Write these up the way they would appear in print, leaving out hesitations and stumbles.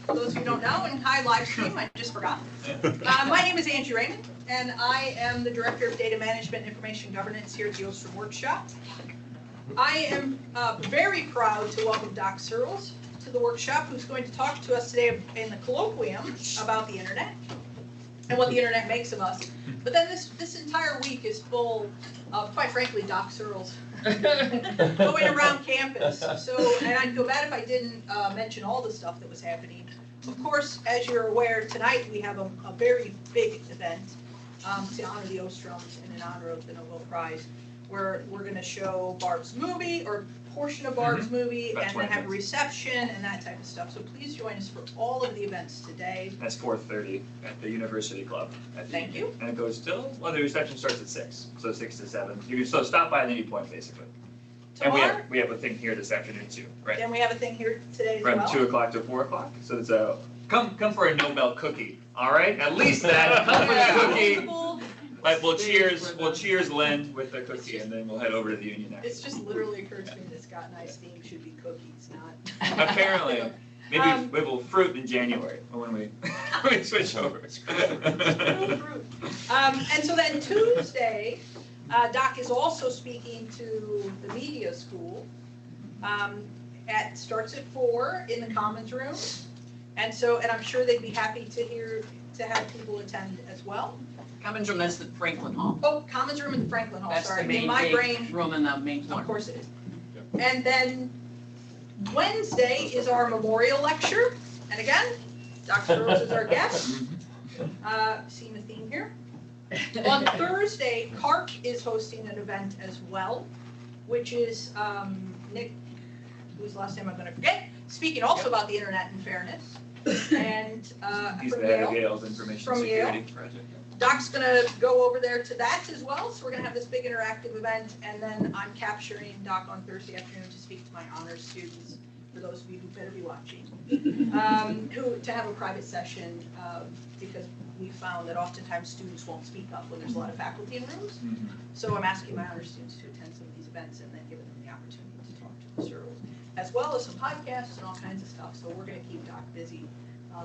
for those who don't know, and hi live stream, I just forgot. My name is Angie Raymond, and I am the Director of Data Management and Information Governance here at the Ostrom Workshop. I am very proud to welcome Doc Searls to the workshop, who's going to talk to us today in the Colloquium about the internet and what the internet makes of us. But then this entire week is full of, quite frankly, Doc Searls going around campus. So, and I'd feel bad if I didn't mention all the stuff that was happening. Of course, as you're aware, tonight we have a very big event to honor the Ostroms and in honor of the Nobel Prize, where we're going to show Barb's movie, or portion of Barb's movie, and then have a reception and that type of stuff. So please join us for all of the events today. That's 4:30 at the University Club. Thank you. And it goes till, well, the reception starts at 6, so 6 to 7. You can still stop by at any point, basically. Tomorrow, And we have a thing here this afternoon too, right? then we have a thing here today as From well. 2 o'clock to 4 o'clock. So it's a come for a Nobel cookie, all right? At least that. Come for the cookie. Like we'll cheers Len with the cookie, and then we'll head over to the Union next. It's just literally occurred to me that Scott and I's theme should be cookies, not. Apparently. Maybe we'll fruit in January when we switch over. Fruit. And so then Tuesday, Doc is also speaking to the media school. Starts at 4 in the Commons Room, and I'm sure they'd be happy to have people attend as well. Commons Room, that's the Franklin Hall. Oh, Commons Room in the Franklin Hall. That's Sorry, the main my big brain. room in the main floor. Of course it is. And then Wednesday is our memorial lecture, and again, Dr. Rose is our guest. Seeing a theme here. On Thursday, CARC is hosting an event as well, which is Nick, whose last name I'm going to forget, speaking also about the internet and fairness. And He's from the head of Yale. Yale's Information From Security Yale. Project. Doc's going to go over there to that as well, so we're going to have this big interactive event, and then I'm capturing Doc on Thursday afternoon to speak to my honors students, for those of you who better be watching, to have a private session, because we found that oftentimes students won't speak up when there's a lot of faculty in rooms. So I'm asking my honors students to attend some of these events and then giving them the opportunity to talk to the Searls, as well as some podcasts and all kinds of stuff. So we're going to keep Doc busy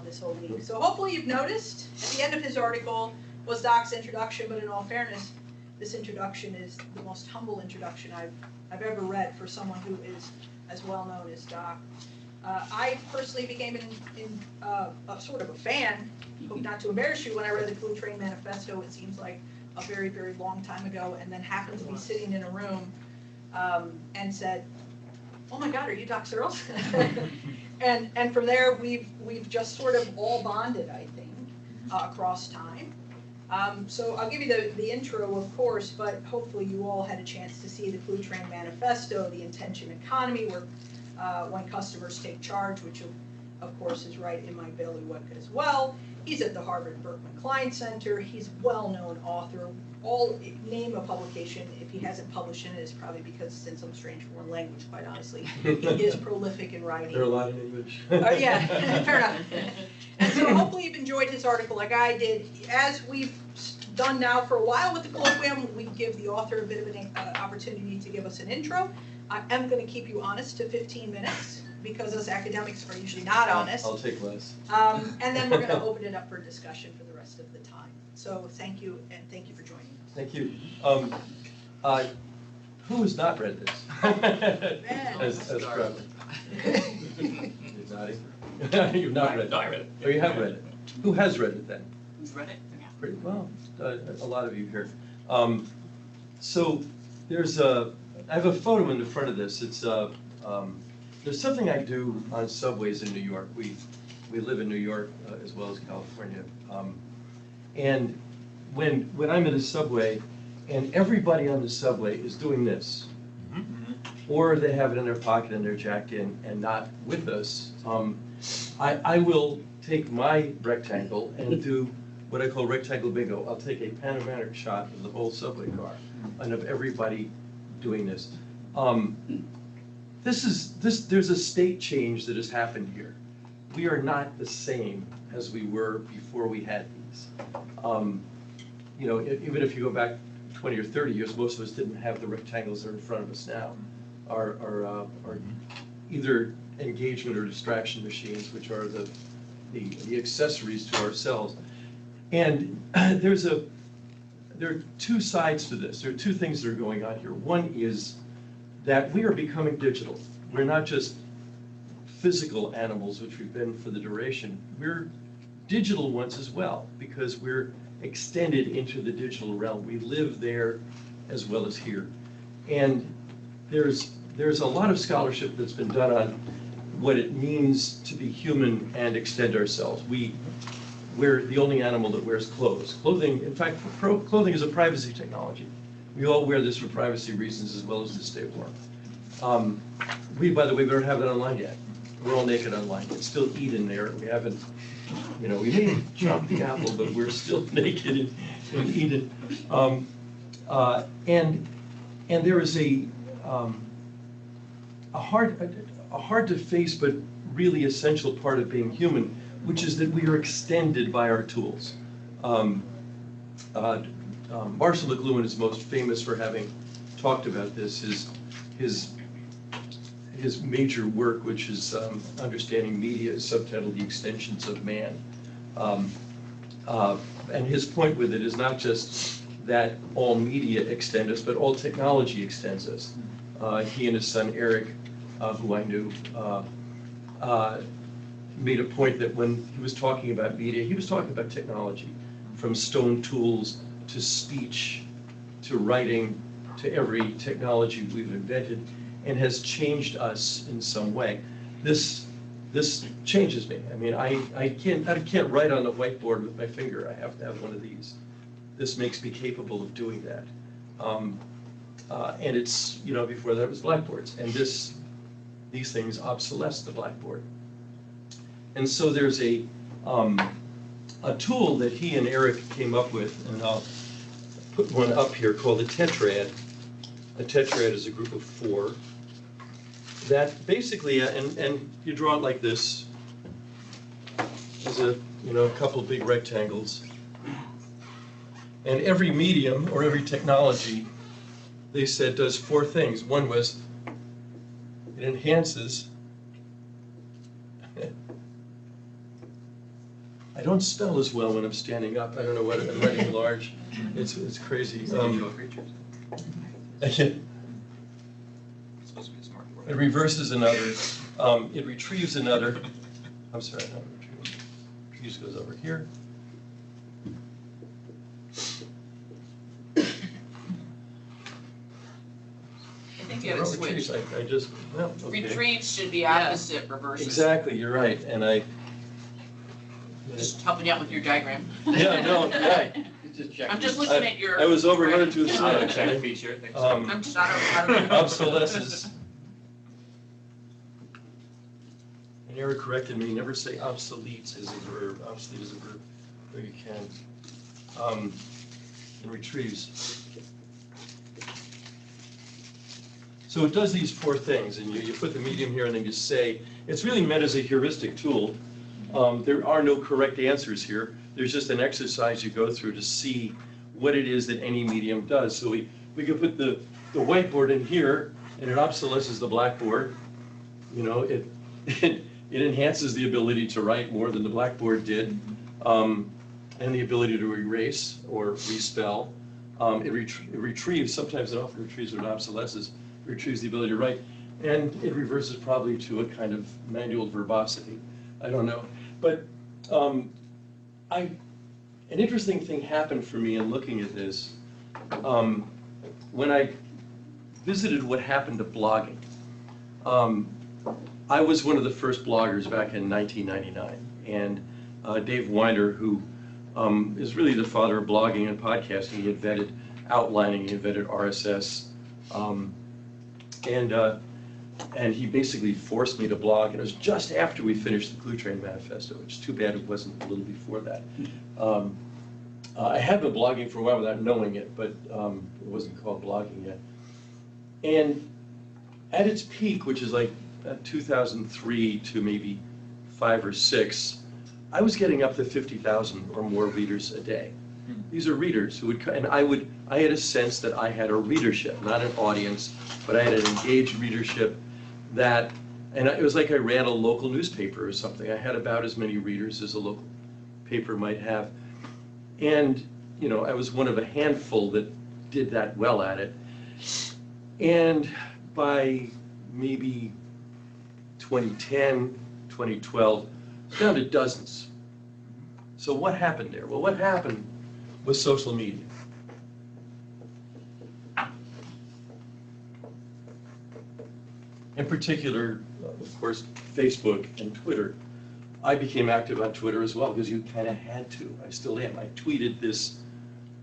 this whole week. So hopefully you've noticed at the end of his article was Doc's introduction, but in all fairness, this introduction is the most humble introduction I've ever read for someone who is as well known as Doc. I personally became a sort of a fan, hope not to embarrass you, when I read the Blue Train Manifesto. It seems like a very, very long time ago, and then happened to be sitting in a room and said, "Oh my God, are you Doc Searls?" and from there, we've just sort of all bonded, I think, across time. So I'll give you the intro, of course, but hopefully you all had a chance to see the Blue Train Manifesto, the intention economy, where when customers take charge, which of course is right in my bailiwick as well. He's at the Harvard Berkman Klein Center. He's a well-known author. Name a publication. If he hasn't published in it, it's probably because it's in some strange foreign language, quite honestly. He is prolific in writing. There are a lot in English. Yeah, fair enough. And so hopefully you've enjoyed his article like I did. As we've done now for a while with the Colloquium, we give the author a bit of an opportunity to give us an intro. I am going to keep you honest to 15 minutes, because us academics are usually not honest. I'll take less. And then we're going to open it up for discussion for the rest of the time. So thank you, and thank you for joining us. Thank you. Who has not read this? as Trevor. You're nodding. You've not read it. No, I read it. Oh, you have read it. Who has read it then? Who's read it? Yeah. Pretty well. A lot of you here. So there's I have a photo in the front of this. It's there's something I do on subways in New York. We live in New York as well as California. And when I'm in a subway and everybody on the subway is doing this, or they have it in their pocket in their jacket and not with us, I will take my rectangle and do what I call rectangle bingo. I'll take a panoramic shot of the whole subway car and of everybody doing this. There's a state change that has happened here. We are not the same as we were before we had these. You know, even if you go back 20 or 30 years, most of us didn't have the rectangles that are in front of us now. Our either engagement or distraction machines, which are the the accessories to ourselves. And there are two sides to this. There are two things that are going on here. One is that we are becoming digital. We're not just physical animals, which we've been for the duration. We're digital ones as well, because we're extended into the digital realm. We live there as well as here. And there's a lot of scholarship that's been done on what it means to be human and extend ourselves. We're the only animal that wears clothes. Clothing, in fact, clothing is a privacy technology. We all wear this for privacy reasons as well as to stay warm. By the way, we don't have it online yet. We're all naked online. It's still Eden there. We haven't, we may have chopped the apple, but we're still naked in Eden. And there is a hard to face but really essential part of being human, which is that we are extended by our tools. Marshall McLuhan is most famous for having talked about this. His major work, which is Understanding Media, is subtitled The Extensions of Man. And his point with it is not just that all media extend us, but all technology extends us. He and his son Eric, who I knew, made a point that when he was talking about media, he was talking about technology, from stone tools to speech to writing to every technology we've invented, and has changed us in some way. This changes me. I mean, I can't write on the whiteboard with my finger. I have to have one of these. This makes me capable of doing that. And it's, before that it was blackboards, and these things obsolesce the blackboard. And so there's a tool that he and Eric came up with, and I'll put one up here, called a tetrad. A tetrad is a group of 4 that basically, and you draw it like this. There's a couple of big rectangles. And every medium or every technology, they said, does 4 things. One was it enhances. I don't spell as well when I'm standing up. I don't know what I'm writing large. It's crazy. It reverses another. It retrieves another. I'm sorry, not retrieves. Retrieves goes over here. I think you have it switched. I just, well, okay. Retrieves should be opposite reverses. Exactly, you're right, and Just helping you out with your diagram. Yeah, no, right. I'm just looking at your. I was overheard to a Auto side. check feature. Thanks. I'm just, I don't. Obsolesce. And Eric corrected me, never say obsolete as a verb. Obsolete is a verb, or you can. And retrieves. So it does these 4 things, and you put the medium here and then you say, it's really meant as a heuristic tool. There are no correct answers here. There's just an exercise you go through to see what it is that any medium does. So we could put the whiteboard in here, and it obsolesces the blackboard. It enhances the ability to write more than the blackboard did, and the ability to erase or respell. It retrieves, sometimes it often retrieves what it obsolesces, retrieves the ability to write, and it reverses probably to a kind of manual verbosity. I don't know. But an interesting thing happened for me in looking at this. When I visited what happened to blogging, I was one of the first bloggers back in 1999. And Dave Weiner, who is really the father of blogging and podcasting, he invented outlining, he invented RSS. And he basically forced me to blog, and it was just after we finished the Glue Train Manifesto, which is too bad it wasn't a little before that. I had been blogging for a while without knowing it, but it wasn't called blogging yet. And at its peak, which is like 2003 to maybe 5 or 6, I was getting up to 50,000 or more readers a day. These are readers who would, and I had a sense that I had a readership, not an audience, but I had an engaged readership that And it was like I ran a local newspaper or something. I had about as many readers as a local paper might have. And, you know, I was one of a handful that did that well at it. And by maybe 2010, 2012, it's down to dozens. So what happened there? Well, what happened was social media. In particular, of course, Facebook and Twitter. I became active on Twitter as well because you kind of had to. I still am. I tweeted this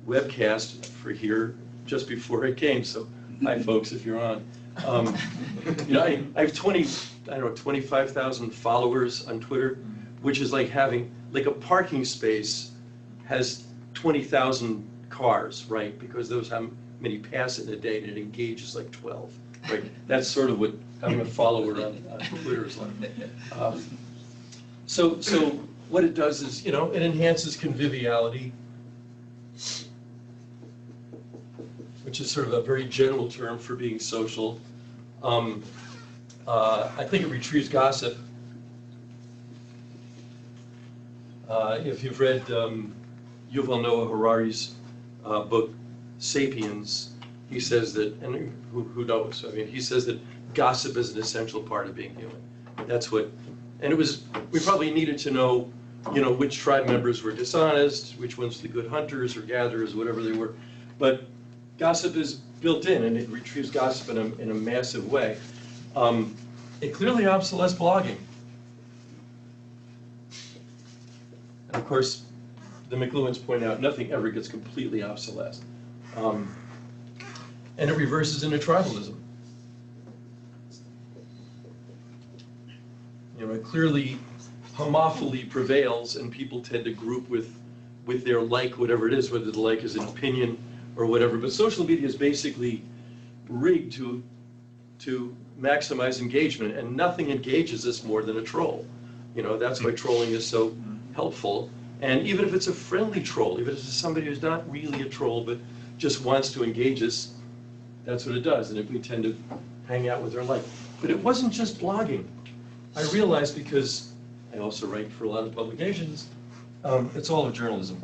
webcast for here just before it came, so hi folks if you're on. You know, I have 25,000 followers on Twitter, which is like having, like a parking space has 20,000 cars, right? Because those how many pass in a day, and it engages like 12, right? That's sort of what having a follower on Twitter is like. So what it does is, you know, it enhances conviviality, which is sort of a very general term for being social. I think it retrieves gossip. If you've read Yuval Noah Harari's book, Sapiens, he says that, and who knows, I mean, he says that gossip is an essential part of being human. That's what, and it was, we probably needed to know, you know, which tribe members were dishonest, which ones the good hunters or gatherers, whatever they were. But gossip is built in, and it retrieves gossip in a massive way. It clearly obsolesced blogging. And of course, the McLuhans point out nothing ever gets completely obsolesced. And it reverses into tribalism. You know, it clearly homophily prevails, and people tend to group with their like, whatever it is, whether the like is an opinion or whatever. But social media is basically rigged to maximize engagement, and nothing engages us more than a troll. You know, that's why trolling is so helpful. And even if it's a friendly troll, even if it's somebody who's not really a troll but just wants to engage us, that's what it does. And if we tend to hang out with our like. But it wasn't just blogging. I realized, because I also write for a lot of publications, it's all of journalism.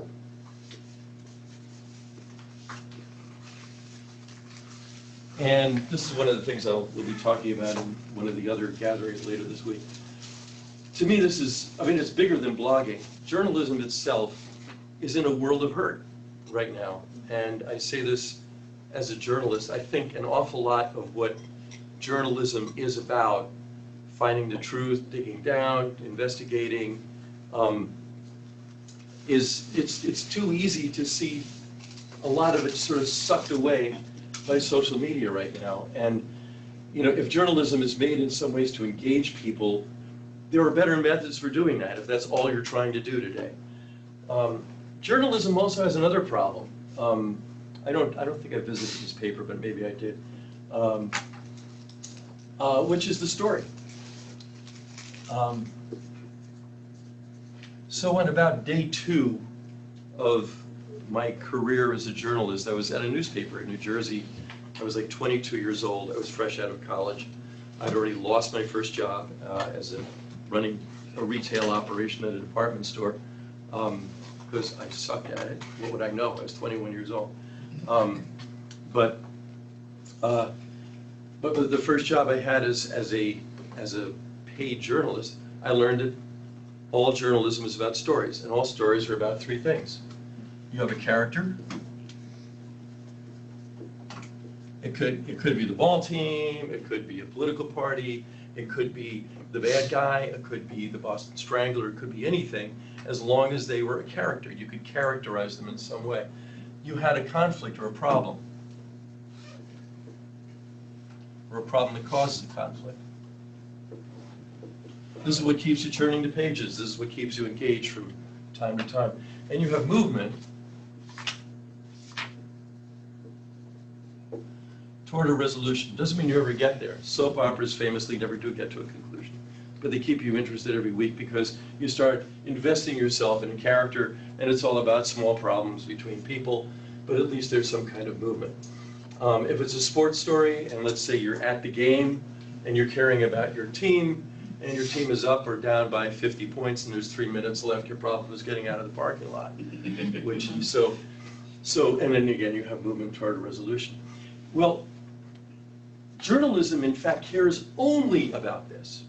And this is one of the things we'll be talking about in one of the other gatherings later this week. To me, this is, I mean, it's bigger than blogging. Journalism itself is in a world of hurt right now. And I say this as a journalist. I think an awful lot of what journalism is about, finding the truth, digging down, investigating, it's too easy to see a lot of it sort of sucked away by social media right now. And, you know, if journalism is made in some ways to engage people, there are better methods for doing that if that's all you're trying to do today. Journalism also has another problem. I don't think I visited this paper, but maybe I did, which is the story. So on about day 2 of my career as a journalist, I was at a newspaper in New Jersey. I was like 22 years old. I was fresh out of college. I'd already lost my first job running a retail operation at a department store because I sucked at it. What would I know? I was 21 years old. But the first job I had as a paid journalist, I learned that all journalism is about stories, and all stories are about 3 things. You have a character. It could be the ball team, it could be a political party, it could be the bad guy, it could be the Boston Strangler, it could be anything, as long as they were a character. You could characterize them in some way. You had a conflict or a problem that causes a conflict. This is what keeps you turning the pages. This is what keeps you engaged from time to time. And you have movement toward a resolution. Doesn't mean you ever get there. Soap operas famously never do get to a conclusion. But they keep you interested every week because you start investing yourself in a character, and it's all about small problems between people, but at least there's some kind of movement. If it's a sports story, and let's say you're at the game, and you're caring about your team, and your team is up or down by 50 points, and there's 3 minutes left, your problem is getting out of the parking lot. Which, so, and then again, you have movement toward a resolution. Well, journalism, in fact, cares only about this.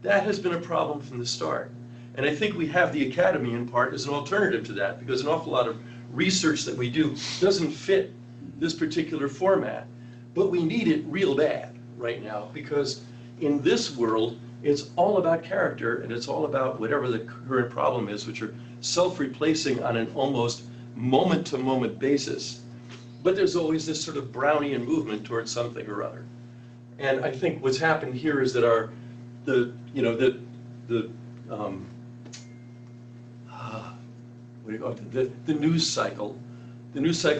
That has been a problem from the start. And I think we have the Academy in part as an alternative to that, because an awful lot of research that we do doesn't fit this particular format. But we need it real bad right now, because in this world, it's all about character, and it's all about whatever the current problem is, which are self-replacing on an almost moment-to-moment basis. But there's always this sort of Brownian movement towards something or other. And I think what's happened here is that the news cycle,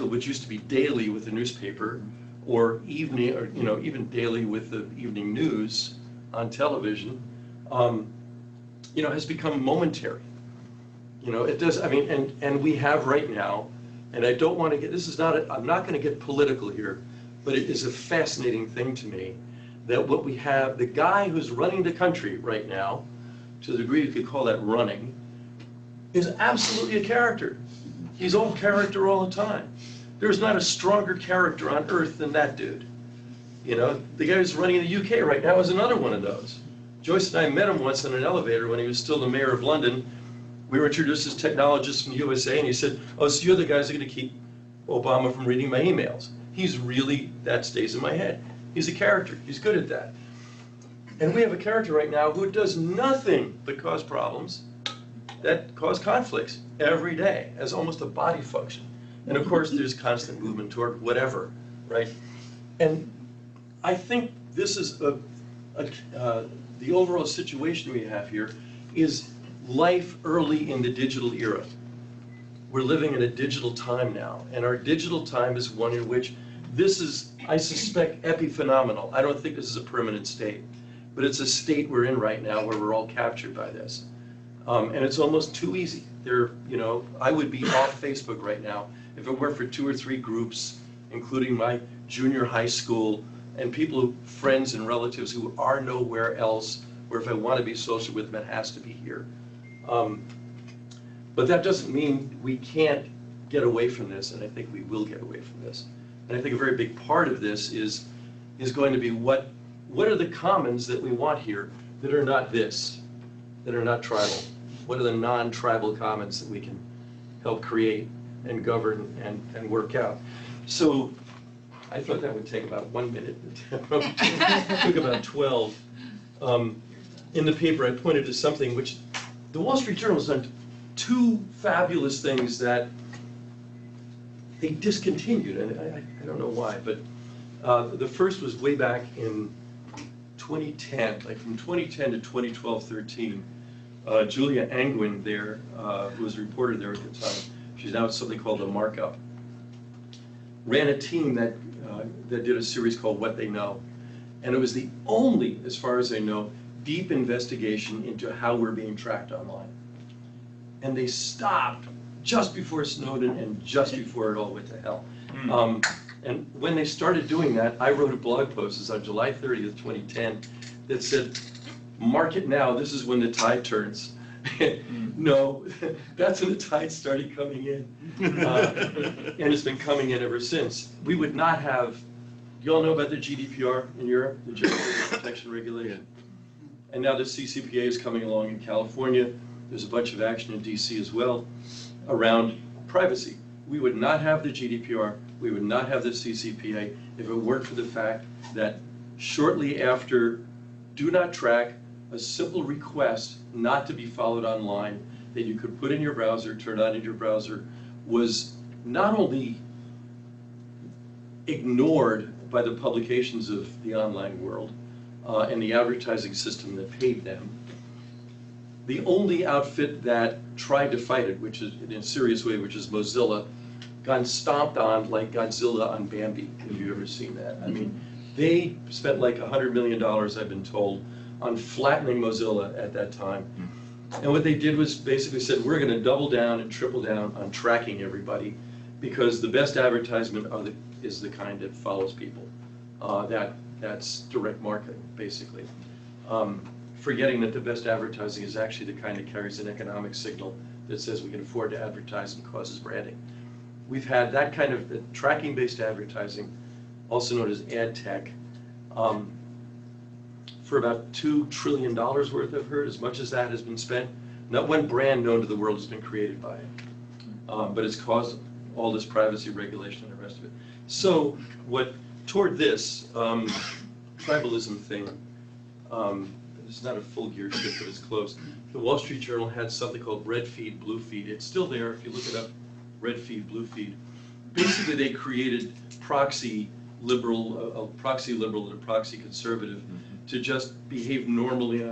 which used to be daily with the newspaper, or evening, or even daily with the evening news on television, has become momentary. It does. I mean, and we have right now, and I don't want to get. This is not. I'm not going to get political here, but it is a fascinating thing to me that what we have, the guy who's running the country right now, to the degree you could call that running, is absolutely a character. He's all character all the time. There's not a stronger character on earth than that dude. The guy who's running in the UK right now is another one of those. Joyce and I met him once in an elevator when he was still the mayor of London. We were introduced as technologists from the USA, and he said, "Oh, so you're the guys that are going to keep Obama from reading my emails." He's really, that stays in my head. He's a character. He's good at that. And we have a character right now who does nothing but cause problems that cause conflicts every day as almost a body function. And of course, there's constant movement toward whatever, right? And I think this is the overall situation we have here is life early in the digital era. We're living in a digital time now, and our digital time is one in which this is, I suspect, epiphenomenal. I don't think this is a permanent state, but it's a state we're in right now where we're all captured by this. And it's almost too easy. I would be off Facebook right now if it weren't for 2 or 3 groups, including my junior high school and friends and relatives who are nowhere else, where if I want to be social with them, it has to be here. But that doesn't mean we can't get away from this, and I think we will get away from this. And I think a very big part of this is going to be what are the commons that we want here that are not this, that are not tribal? What are the non-tribal commons that we can help create and govern and work out? So I thought that would take about 1 minute. It took about 12. In the paper, I pointed to something which the Wall Street Journal has done 2 fabulous things that they discontinued, and I don't know why, but the first was way back in 2010, like from 2010 to 2012-13. Julia Angwin there, who was a reporter there at the time, she's now at something called The Markup, ran a team that did a series called What They Know. And it was the only, as far as I know, deep investigation into how we're being tracked online. And they stopped just before Snowden and just before it all went to hell. And when they started doing that, I wrote a blog post, it's on July 30th, 2010, that said, "Mark it now, this is when the tide turns." No, that's when the tide started coming in. And it's been coming in ever since. We would not have, you all know about the GDPR in Europe, the General Data Protection Regulation. And now the CCPA is coming along in California. There's a bunch of action in DC as well around privacy. We would not have the GDPR, we would not have the CCPA if it weren't for the fact that shortly after Do Not Track, a simple request not to be followed online that you could put in your browser, turn on in your browser, was not only ignored by the publications of the online world and the advertising system that paid them. The only outfit that tried to fight it, which is in a serious way, which is Mozilla, got stomped on like Godzilla on Bambi, if you've ever seen that. I mean, they spent like $100 million, I've been told, on flattening Mozilla at that time. And what they did was basically said, we're going to double down and triple down on tracking everybody, because the best advertisement is the kind that follows people, that that's direct marketing, basically. Forgetting that the best advertising is actually the kind that carries an economic signal that says we can afford to advertise and causes branding. We've had that kind of tracking-based advertising, also known as ad tech, for about $2 trillion worth, I've heard, as much as that has been spent. Not one brand known to the world has been created by it, but it's caused all this privacy regulation and the rest of it. So toward this tribalism thing, it's not a full gear shift, but it's close. The Wall Street Journal had something called red feed, blue feed. It's still there if you look it up, red feed, blue feed. Basically, they created proxy liberal, a proxy liberal and a proxy conservative to just behave normally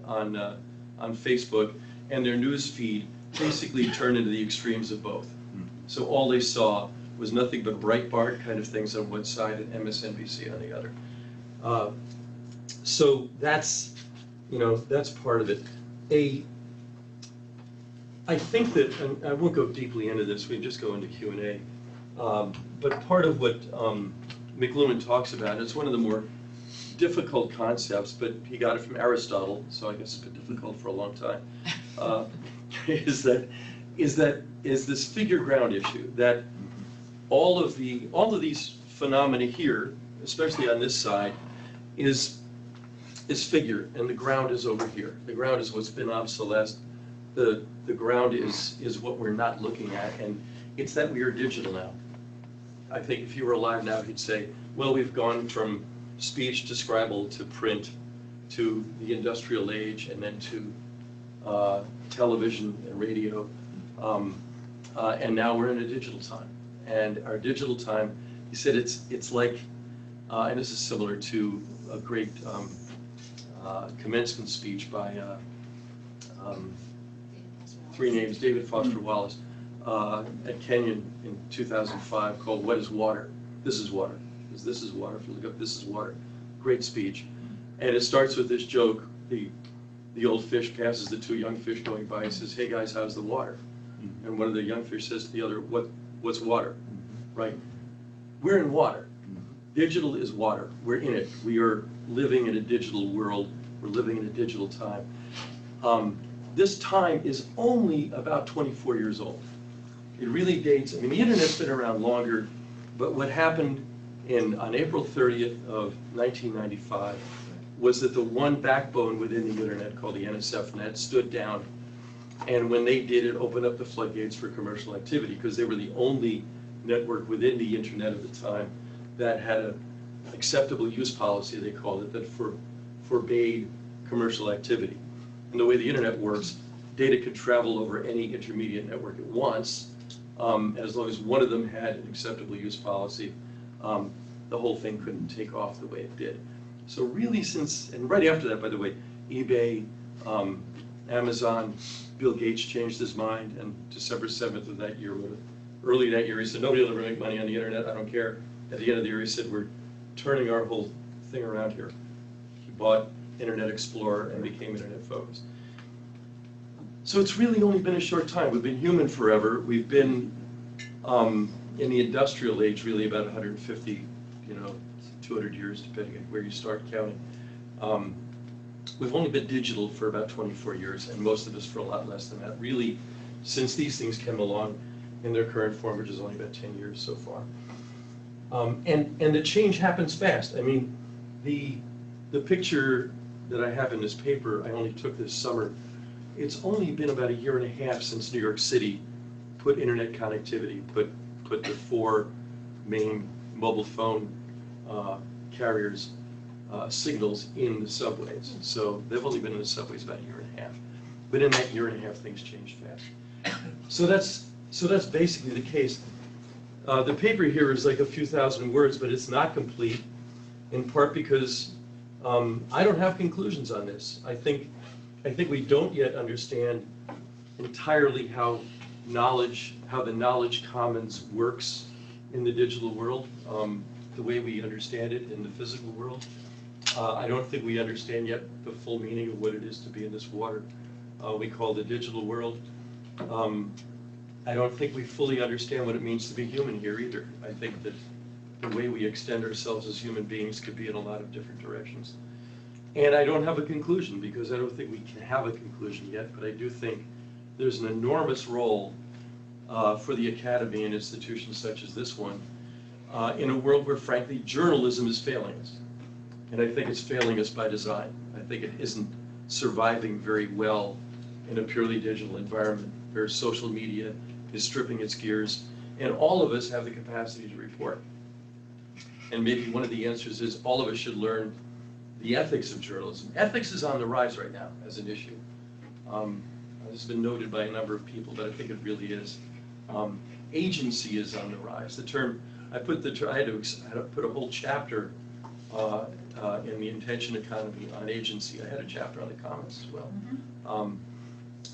on Facebook, and their news feed basically turned into the extremes of both. So all they saw was nothing but Breitbart kind of things on one side and MSNBC on the other. So that's part of it. I think that, and I won't go deeply into this, we can just go into Q&A, but part of what McLuhan talks about, and it's one of the more difficult concepts, but he got it from Aristotle, so I guess it's been difficult for a long time, is this figure ground issue, that all of these phenomena here, especially on this side, is figure, and the ground is over here. The ground is what's been obsolesced. The ground is what we're not looking at, and it's that we are digital now. I think if you were alive now, you'd say, well, we've gone from speech to scribble to print to the industrial age, and then to television and radio, and now we're in a digital time. And our digital time, he said, it's like, and this is similar to a great commencement speech by three names, David Foster Wallace, at Kenyon in 2005, called "What is Water?" This is water. This is water. If you look up, this is water. Great speech, and it starts with this joke. The old fish passes the two young fish going by and says, "Hey guys, how's the water?" And one of the young fish says to the other, "What's water?" Right? We're in water. Digital is water. We're in it. We are living in a digital world. We're living in a digital time. This time is only about 24 years old. It really dates, I mean, the internet's been around longer, but what happened on April 30th of 1995 was that the one backbone within the internet called the NSFNET stood down, and when they did, it opened up the floodgates for commercial activity, because they were the only network within the internet at the time that had an acceptable use policy, they called it, that forbade commercial activity. And the way the internet works, data could travel over any intermediate network at once, as long as one of them had an acceptable use policy. The whole thing couldn't take off the way it did. So really and right after that, by the way, eBay, Amazon, Bill Gates changed his mind, and December 7th of that year, early that year, he said, nobody will ever make money on the internet, I don't care. At the end of the year, he said, we're turning our whole thing around here. He bought Internet Explorer and became internet focused. So it's really only been a short time. We've been human forever. We've been in the industrial age really about 150, 200 years, depending on where you start counting. We've only been digital for about 24 years, and most of us for a lot less than that. Really, since these things came along in their current form, which is only about 10 years so far. And the change happens fast. I mean, the picture that I have in this paper, I only took this summer. It's only been about a year and a half since New York City put internet connectivity, put the 4 main mobile phone carriers signals in the subways. So they've only been in the subways about a year and a half. But in that year and a half, things changed fast. So that's basically the case. The paper here is like a few thousand words, but it's not complete, in part because I don't have conclusions on this. I think we don't yet understand entirely how the knowledge commons works in the digital world, the way we understand it in the physical world. I don't think we understand yet the full meaning of what it is to be in this water we call the digital world. I don't think we fully understand what it means to be human here either. I think that the way we extend ourselves as human beings could be in a lot of different directions. And I don't have a conclusion, because I don't think we can have a conclusion yet, but I do think there's an enormous role for the academy and institutions such as this one in a world where, frankly, journalism is failing us. And I think it's failing us by design. I think it isn't surviving very well in a purely digital environment where social media is stripping its gears, and all of us have the capacity to report. And maybe one of the answers is all of us should learn the ethics of journalism. Ethics is on the rise right now as an issue. This has been noted by a number of people, but I think it really is. Agency is on the rise. The term, I had to put a whole chapter in the intention economy on agency. I had a chapter on the commons as well.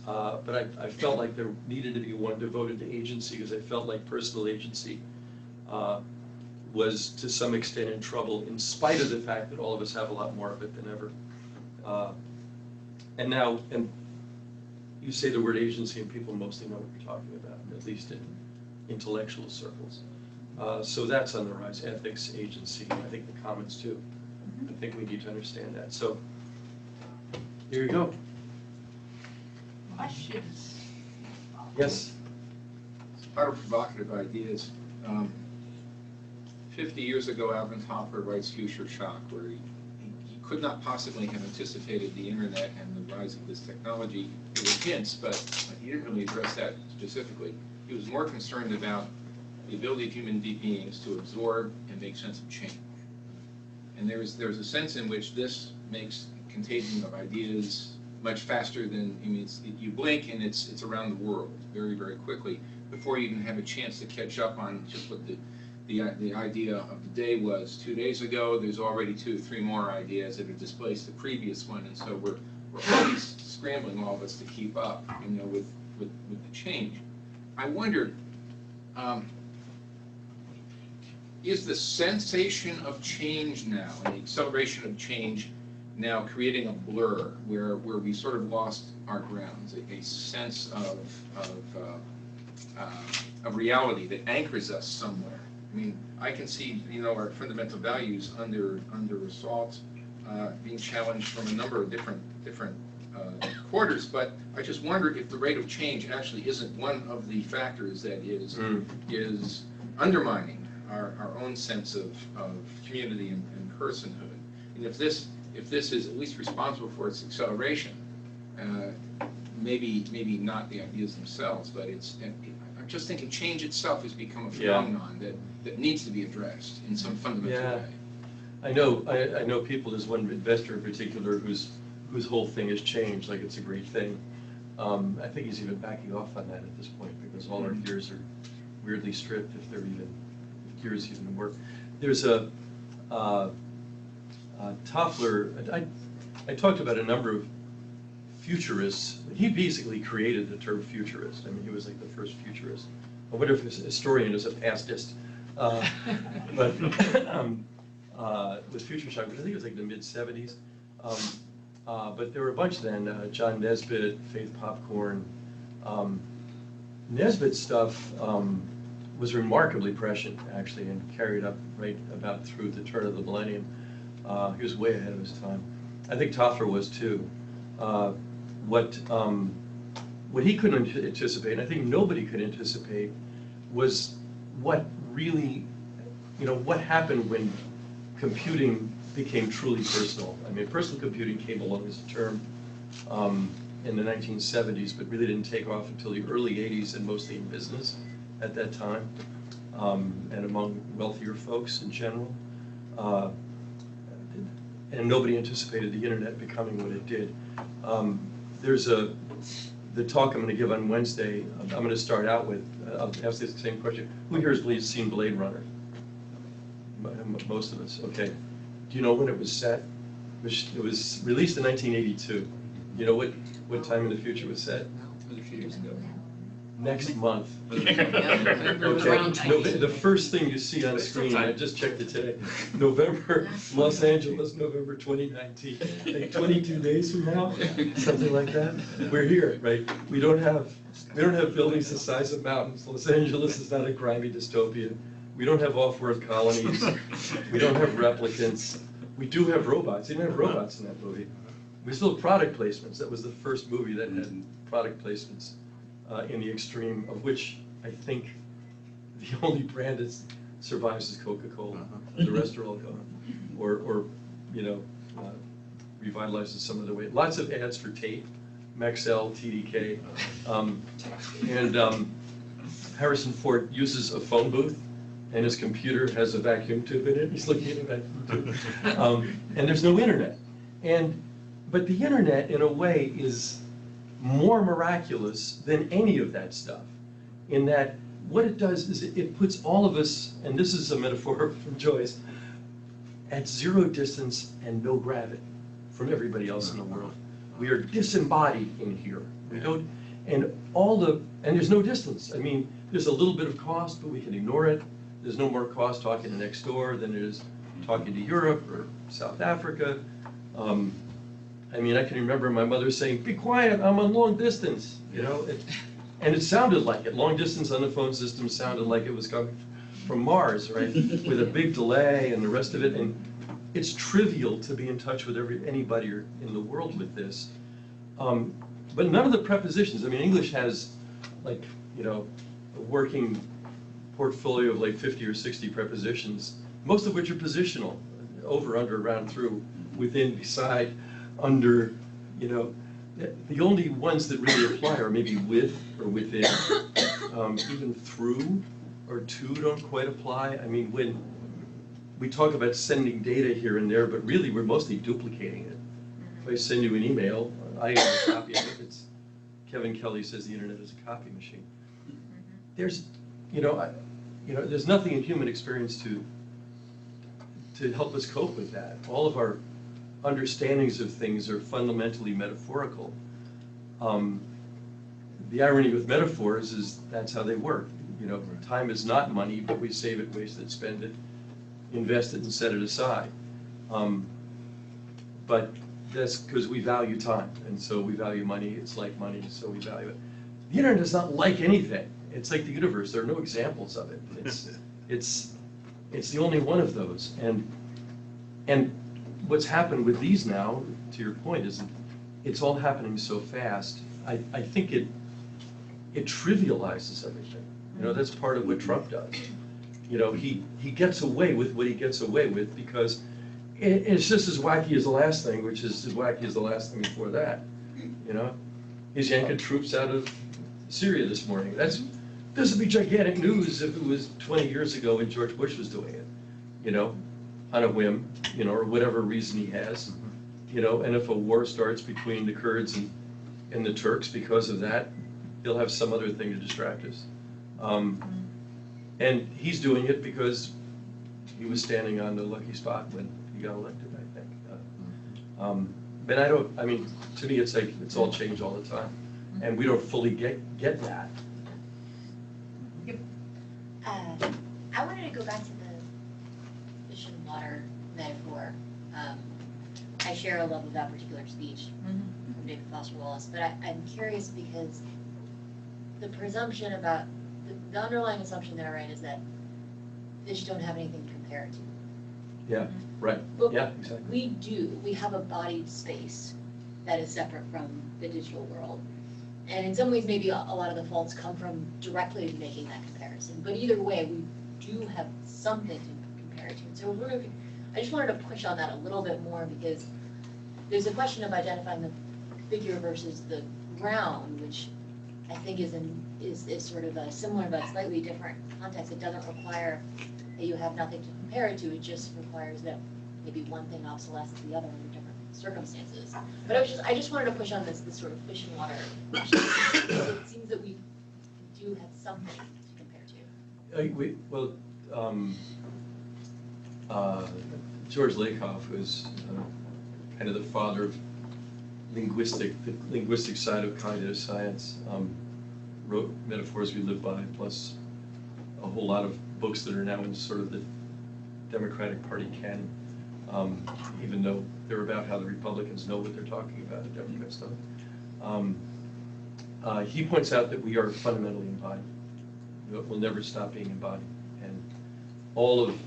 But I felt like there needed to be one devoted to agency, because I felt like personal agency was to some extent in trouble, in spite of the fact that all of us have a lot more of it than ever. And you say the word agency and people mostly know what you're talking about, at least in intellectual circles. So that's on the rise, ethics, agency, I think the commons too. I think we need to understand that. So here you go. Questions? Yes? Lot of provocative ideas. 50 years ago, Alvin Toffler writes Future Shock, where he could not possibly have anticipated the internet and the rise of this technology. There were hints, but he didn't really address that specifically. He was more concerned about the ability of human beings to absorb and make sense of change. And there's a sense in which this makes contagion of ideas much faster than, I mean, you blink and it's around the world very, very quickly before you even have a chance to catch up on just what the idea of the day was. 2 days ago, there's already 2 or 3 more ideas that have displaced the previous one, and so we're always scrambling, all of us, to keep up, with the change. I wonder, is the sensation of change now, and the acceleration of change now, creating a blur where we sort of lost our grounds, a sense of reality that anchors us somewhere? I mean, I can see, our fundamental values under assault, being challenged from a number of different quarters, but I just wonder if the rate of change actually isn't one of the factors that is undermining our own sense of community and personhood. And if this is at least responsible for its acceleration, maybe not the ideas themselves, but I'm just thinking change itself has become a phenomenon that needs to be addressed in some fundamental way. I know people, there's one investor in particular whose whole thing has changed, like it's a great thing. I think he's even backing off on that at this point, because all our gears are weirdly stripped, if gears even work. There's Toffler, I talked about a number of futurists. He basically created the term futurist. I mean, he was like the first futurist. I wonder if a historian is a pastist. But with Future Shock, which I think it was like the mid-70s. But there were a bunch then, John Nesbitt, Faith Popcorn. Nesbitt's stuff was remarkably prescient, actually, and carried up right about through the turn of the millennium. He was way ahead of his time. I think Toffler was too. What he couldn't anticipate, and I think nobody could anticipate, was what really, what happened when computing became truly personal. I mean, personal computing came along as a term in the 1970s, but really didn't take off until the early 80s, and mostly in business at that time, and among wealthier folks in general. And nobody anticipated the internet becoming what it did. There's the talk I'm going to give on Wednesday. I'm going to start out with, I'll ask this same question. Who here has seen Blade Runner? Most of us, okay. Do you know when it was set? It was released in 1982. You know what time in the future it was set? A few years ago. Next month. It was Okay, around 90. the first thing you see on screen, I just checked it today, November, Los Angeles, November 2019. Like 22 days from now, something like that. We're here, right? We don't have buildings the size of mountains. Los Angeles is not a grimy dystopia. We don't have off-world colonies. We don't have replicants. We do have robots. You didn't have robots in that movie. We still have product placements. That was the first movie that had product placements in the extreme, of which I think the only brand that survives is Coca-Cola. The rest are all gone. Or revitalizes some of the way. Lots of ads for tape, Maxell, TDK. Harrison Ford uses a phone booth, and his computer has a vacuum tube in it. He's looking at a vacuum tube. And there's no internet. But the internet, in a way, is more miraculous than any of that stuff, in that what it does is it puts all of us, and this is a metaphor from Joyce, at zero distance and no gravity from everybody else in the world. We are disembodied in here. We don't, and there's no distance. I mean, there's a little bit of cost, but we can ignore it. There's no more cost talking to next door than it is talking to Europe or South Africa. I mean, I can remember my mother saying, "Be quiet, I'm on long distance," and it sounded like it. Long distance on the phone system sounded like it was coming from Mars, right? With a big delay and the rest of it. And it's trivial to be in touch with anybody in the world with this. But none of the prepositions, I mean, English has like, a working portfolio of like 50 or 60 prepositions, most of which are positional, over, under, around, through, within, beside, under, the only ones that really apply are maybe with or within. Even through or to don't quite apply. I mean, when we talk about sending data here and there, but really we're mostly duplicating it. If I send you an email, I have a copy of it. Kevin Kelly says the internet is a copy machine. There's, there's nothing in human experience to help us cope with that. All of our understandings of things are fundamentally metaphorical. The irony with metaphors is that's how they work. Time is not money, but we save it, waste it, spend it, invest it, and set it aside. But that's because we value time, and so we value money. It's like money, so we value it. The internet is not like anything. It's like the universe. There are no examples of it. It's the only one of those. And what's happened with these now, to your point, is it's all happening so fast. I think it trivializes everything. That's part of what Trump does. He gets away with what he gets away with because it's just as wacky as the last thing, which is as wacky as the last thing before that. He's yanking troops out of Syria this morning. This would be gigantic news if it was 20 years ago when George Bush was doing it, on a whim, or whatever reason he has, and if a war starts between the Kurds and the Turks because of that, he'll have some other thing to distract us. And he's doing it because he was standing on the lucky spot when he got elected, I think. But to me, it's like, it's all change all the time. And we don't fully get that. I wanted to go back to the fish and water metaphor. I share a love of that particular speech from David Foster Wallace, but I'm curious because the presumption about, the underlying assumption there, right, is that fish don't have anything to compare it to. Yeah, right. But Yeah, exactly. we have a bodied space that is separate from the digital world. And in some ways, maybe a lot of the faults come from directly making that comparison. But either way, we do have something to compare it to. So I just wanted to push on that a little bit more because there's a question of identifying the figure versus the ground, which I think is sort of a similar but slightly different context. It doesn't require that you have nothing to compare it to. It just requires that maybe one thing obsolesces the other under different circumstances. But I just wanted to push on this sort of fish and water question. It seems that we do have something to compare to. George Lakoff, who's kind of the father of the linguistic side of cognitive science, wrote Metaphors We Live By, plus a whole lot of books that are now in sort of the Democratic Party canon, even though they're about how the Republicans know what they're talking about, the Democrats don't. He points out that we are fundamentally embodied. We'll never stop being embodied. all of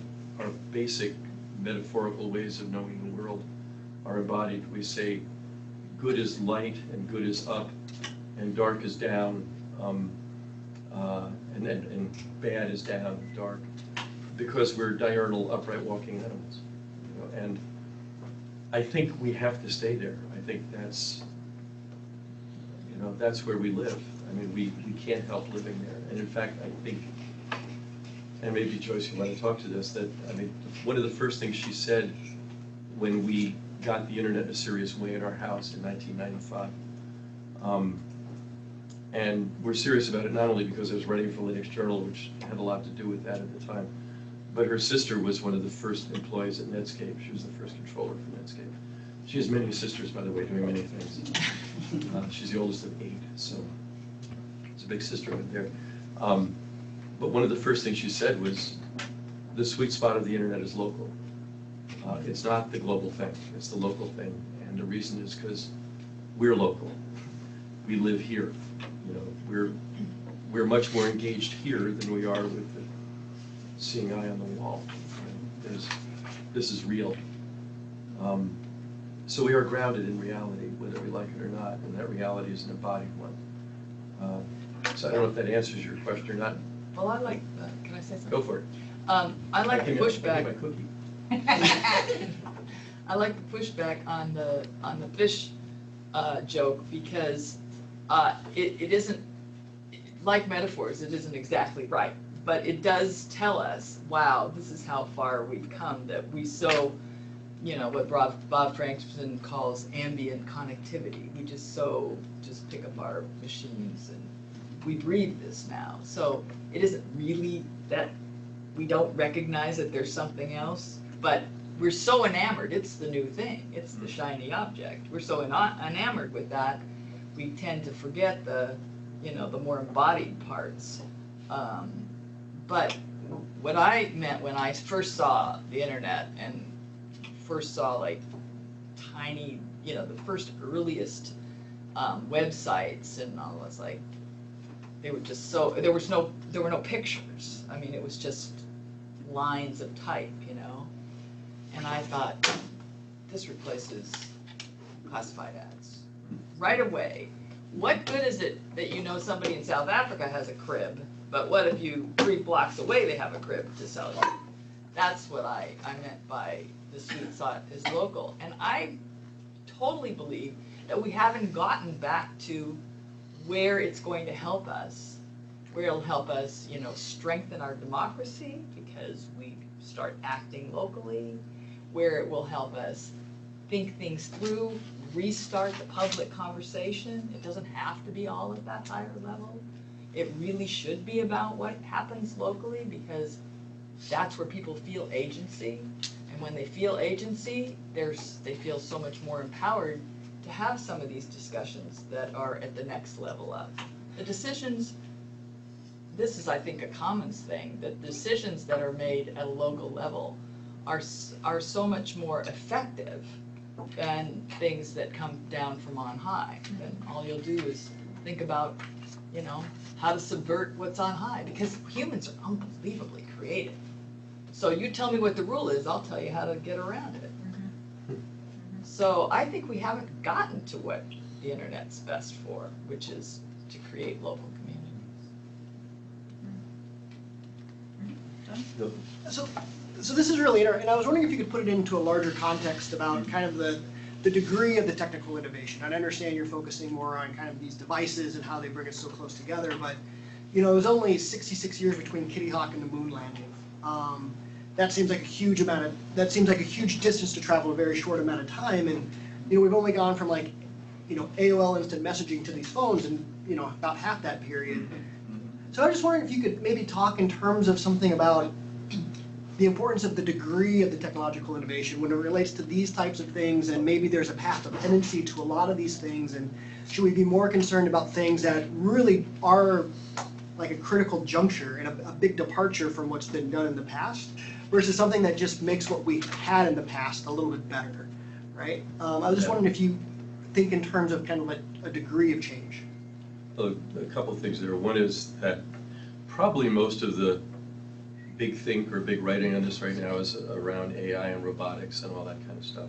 our basic metaphorical ways of knowing the world are embodied. We say good is light and good is up and dark is down, and bad is down, dark, because we're diurnal, upright walking animals. You know, and I think we have to stay there. I think that's, you know, that's where we live. I mean, we can't help living there. And in fact, I think, and maybe Joyce, you want to talk to this, that, I mean, one of the first things she said when we got the internet in a serious way in our house in 1995, and we're serious about it not only because I was writing for Linux Journal, which had a lot to do with that at the time, but her sister was one of the first employees at Netscape. She was the first controller for Netscape. She has many sisters, by the way, doing many things. She's the oldest of 8, so it's a big sisterhood there. But one of the first things she said was, the sweet spot of the internet is local. It's not the global thing, it's the local thing. And the reason is because we're local. We live here. You know, we're much more engaged here than we are with the seeing eye on the wall. This is real. So we are grounded in reality, whether we like it or not, and that reality is an embodied one. So I don't know if that answers your question or not. Well, I like, can I say something? Go for it. I like the I pushback. my cookie. I like the pushback on the fish joke, because it isn't, like metaphors, it isn't exactly right. But it does tell us, wow, this is how far we've come, that we so, you know, what Bob Frankson calls ambient connectivity. We just pick up our machines and we breathe this now. So it isn't really that we don't recognize that there's something else, but we're so enamored, it's the new thing, it's the shiny object. We're so enamored with that, we tend to forget the, you know, the more embodied parts. But what I meant when I first saw the internet and first saw like tiny, you know, the first earliest websites and all, was like, they were just so, there were no pictures. I mean, it was just lines of type, you know? And I thought, this replaces classified ads. Right away. What good is it that you know somebody in South Africa has a crib, but what if you 3 blocks away they have a crib to sell you? That's what I meant by the sweet spot is local. And I totally believe that we haven't gotten back to where it's going to help us, where it'll help us, you know, strengthen our democracy because we start acting locally, where it will help us think things through, restart the public conversation. It doesn't have to be all at that higher level. It really should be about what happens locally, because that's where people feel agency. And when they feel agency, they feel so much more empowered to have some of these discussions that are at the next level up. The decisions, this is, I think, a commons thing, that decisions that are made at a local level are so much more effective than things that come down from on high. And all you'll do is think about, you know, how to subvert what's on high, because humans are unbelievably creative. So you tell me what the rule is, I'll tell you how to get around it. So I think we haven't gotten to what the internet's best for, which is to create local communities. So this is really interesting, and I was wondering if you could put it into a larger context about kind of the degree of the technical innovation. I understand you're focusing more on kind of these devices and how they bring us so close together, but you know, it was only 66 years between Kitty Hawk and the moon landing. That seems like a huge distance to travel a very short amount of time, and you know, we've only gone from like, you know, AOL instant messaging to these phones in, you know, about half that period. So I was just wondering if you could maybe talk in terms of something about the importance of the degree of the technological innovation when it relates to these types of things, and maybe there's a path of tendency to a lot of these things, and should we be more concerned about things that really are like a critical juncture and a big departure from what's been done in the past, versus something that just makes what we had in the past a little bit better, right? I was just wondering if you think in terms of kind of a degree of change. A couple of things there. One is that probably most of the big think or big writing on this right now is around AI and robotics and all that kind of stuff.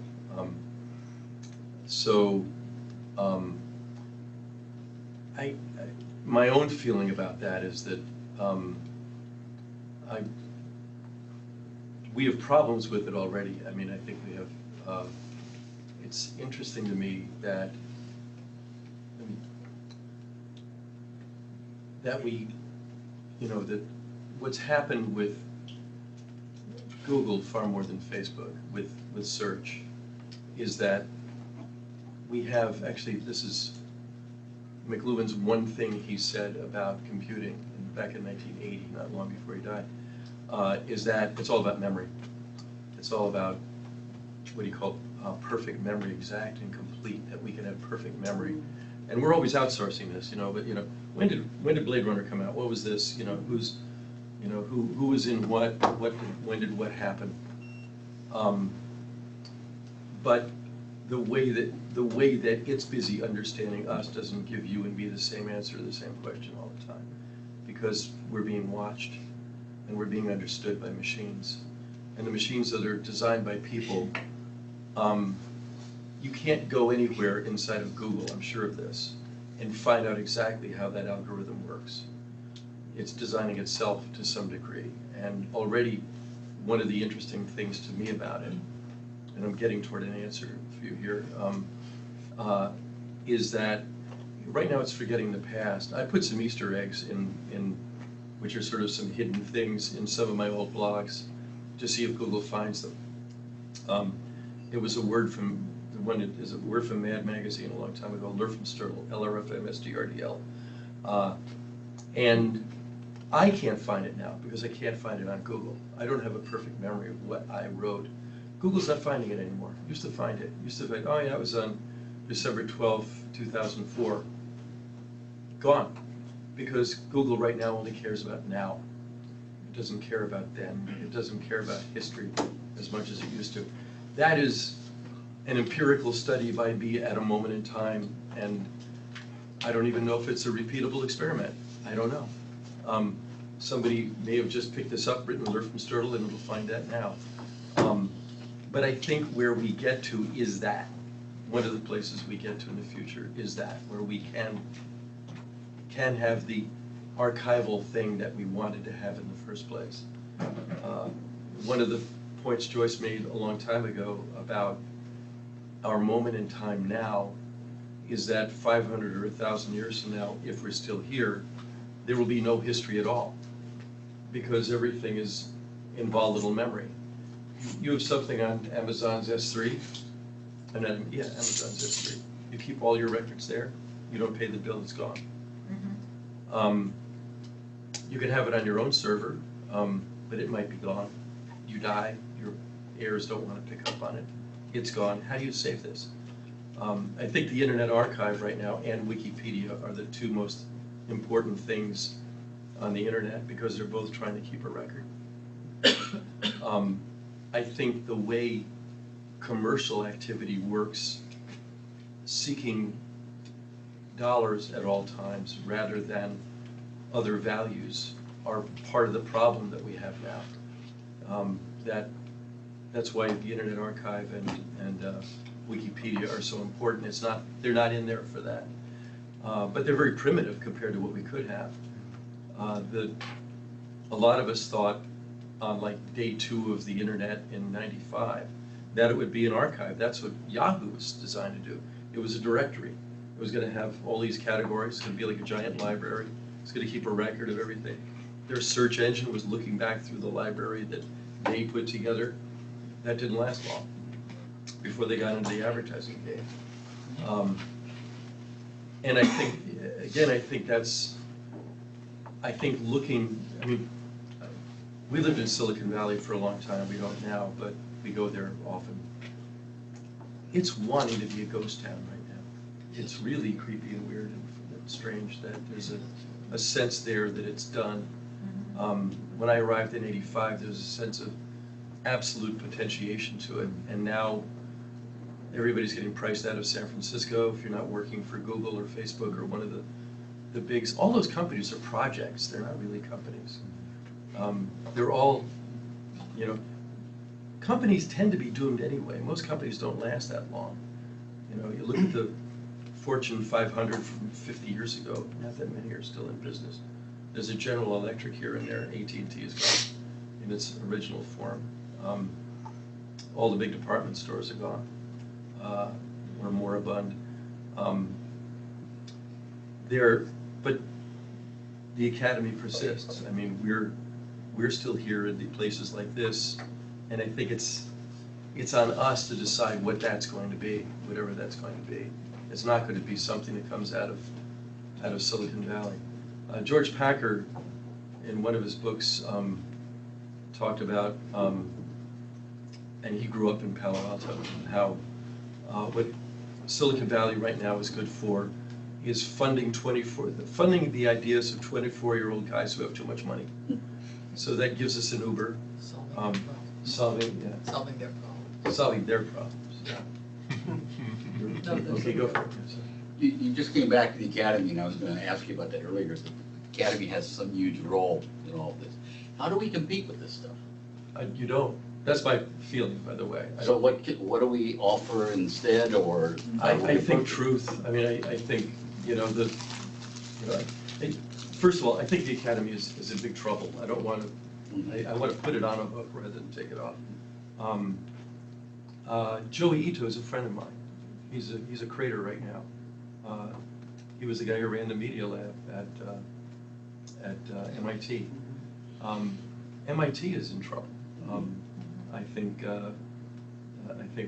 My own feeling about that is that we have problems with it already. I mean, I think we have, it's interesting to me that, that what's happened with Google far more than Facebook, with search, is that we have, actually, this is McLuhan's one thing he said about computing back in 1980, not long before he died, is that it's all about memory. It's all about what he called perfect memory, exact and complete, that we can have perfect memory. And we're always outsourcing this, but when did Blade Runner come out? What was this? Who was in what when did what happen? But the way that it's busy understanding us doesn't give you and me the same answer to the same question all the time, because we're being watched and we're being understood by machines. And the machines that are designed by people, you can't go anywhere inside of Google, I'm sure of this, and find out exactly how that algorithm works. It's designing itself to some degree. And already one of the interesting things to me about it, and I'm getting toward an answer for you here, is that right now it's forgetting the past. I put some Easter eggs in which are sort of some hidden things in some of my old blogs to see if Google finds them. It was a word from Mad Magazine a long time ago, Lurfmstrdl, LRFMSDRDL. And I can't find it now because I can't find it on Google. I don't have a perfect memory of what I wrote. Google's not finding it anymore. Used to find it. Used to think, oh yeah, it was on December 12, 2004. Gone. Because Google right now only cares about now. It doesn't care about then. It doesn't care about history as much as it used to. That is an empirical study by me at a moment in time, and I don't even know if it's a repeatable experiment. I don't know. Somebody may have just picked this up, written Lurfmstrdl, and it'll find that now. But I think where we get to is that. One of the places we get to in the future is that, where we can have the archival thing that we wanted to have in the first place. One of the points Joyce made a long time ago about our moment in time now is that 500 or 1,000 years from now, if we're still here, there will be no history at all, because everything is in volatile memory. You have something on Amazon's S3, and then, yeah, Amazon's S3. You keep all your records there, you don't pay the bill, it's gone. You can have it on your own server, but it might be gone. You die, your heirs don't want to pick up on it, it's gone. How do you save this? I think the Internet Archive right now and Wikipedia are the two most important things on the internet, because they're both trying to keep a record. I think the way commercial activity works, seeking dollars at all times rather than other values, are part of the problem that we have now. That's why the Internet Archive and Wikipedia are so important. They're not in there for that. But they're very primitive compared to what we could have. A lot of us thought on like day 2 of the internet in '95 that it would be an archive. That's what Yahoo was designed to do. It was a directory. It was going to have all these categories. It's going to be like a giant library. It's going to keep a record of everything. Their search engine was looking back through the library that they put together. That didn't last long before they got into the advertising game. And I think, again, I think looking, I mean, we lived in Silicon Valley for a long time. We don't now, but we go there often. It's wanting to be a ghost town right now. It's really creepy and weird and strange that there's a sense there that it's done. When I arrived in '85, there was a sense of absolute potentiation to it, and now everybody's getting priced out of San Francisco. If you're not working for Google or Facebook or one of the bigs, all those companies are projects. They're not really companies. They're all, you know, companies tend to be doomed anyway. Most companies don't last that long. You know, you look at the Fortune 500 from 50 years ago, not that many are still in business. There's a General Electric here and there, AT&T is gone in its original form. All the big department stores are gone, or moribund. But the academy persists. I mean, we're still here in the places like this, and I think it's on us to decide what that's going to be, whatever that's going to be. It's not going to be something that comes out of Silicon Valley. George Packer, in one of his books, talked about, and he grew up in Palo Alto, how what Silicon Valley right now is good for is funding the ideas of 24-year-old guys who have too much money. So that gives us an Uber, solving their problems. Yeah. Okay, go for it. You just came back to the academy, and I was going to ask you about that earlier. The academy has some huge role in all of this. How do we compete with this stuff? You don't. That's my feeling, by the way. So what do we offer instead, or? I think truth. I mean, I think, first of all, I think the academy is in big trouble. I don't want to, I want to put it on a book rather than take it off. Joey Ito is a friend of mine. He's a creator right now. He was the guy who ran the media lab at MIT. MIT is in trouble. I think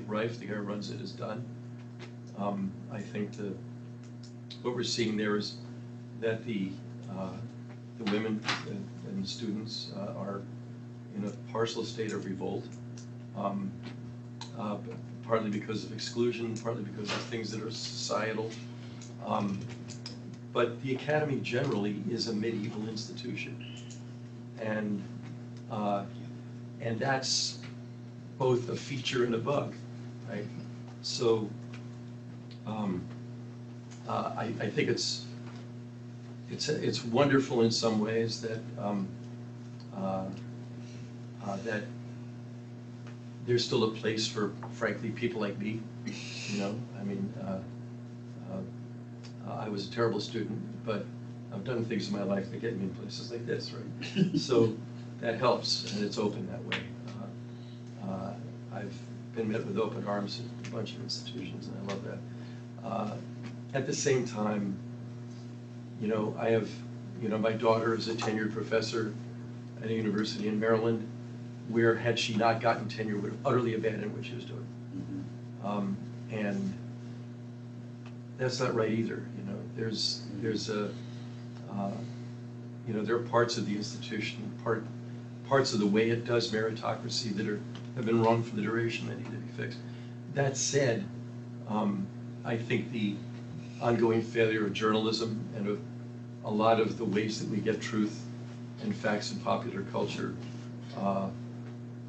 Reif, the guy who runs it, is done. I think what we're seeing there is that the women and the students are in a partial state of revolt, partly because of exclusion, partly because of things that are societal. But the academy generally is a medieval institution, and that's both a feature and a bug, right? So I think it's wonderful in some ways that that there's still a place for, frankly, people like me. I mean, I was a terrible student, but I've done things in my life that get me in places like this, right? So that helps, and it's open that way. I've been met with open arms at a bunch of institutions, and I love that. At the same time, I have, my daughter is a tenured professor at a university in Maryland, where had she not gotten tenure, would have utterly abandoned what she was doing. And that's not right either. There's a, there are parts of the institution, parts of the way it does meritocracy that have been wrong for the duration that need to be fixed. That said, I think the ongoing failure of journalism and of a lot of the ways that we get truth and facts in popular culture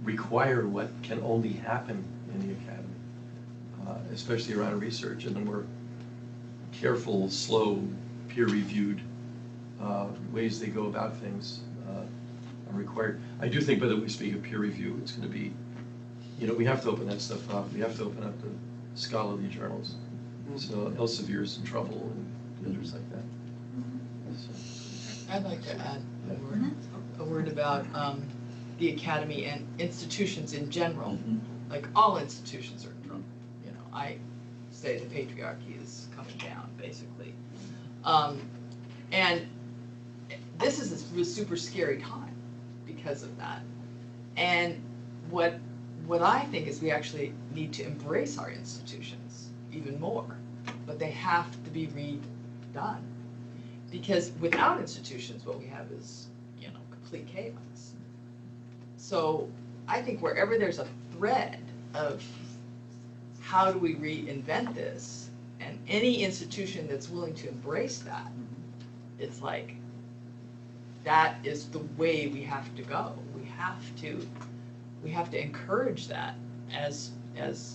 require what can only happen in the academy, especially around research, and the more careful, slow, peer-reviewed ways they go about things are required. I do think, by the way, speaking of peer review, it's going to be, we have to open that stuff up. We have to open up the scholarly journals. So Elsevier's in trouble and others like that. So. I'd like to add a word about the academy and institutions in general. Like, all institutions are in trouble. I say the patriarchy is coming down, basically. And this is a super scary time because of that. And what I think is we actually need to embrace our institutions even more, but they have to be redone. Because without institutions, what we have is, complete chaos. So I think wherever there's a thread of how do we reinvent this, and any institution that's willing to embrace that, it's like, that is the way we have to go. We have to encourage that as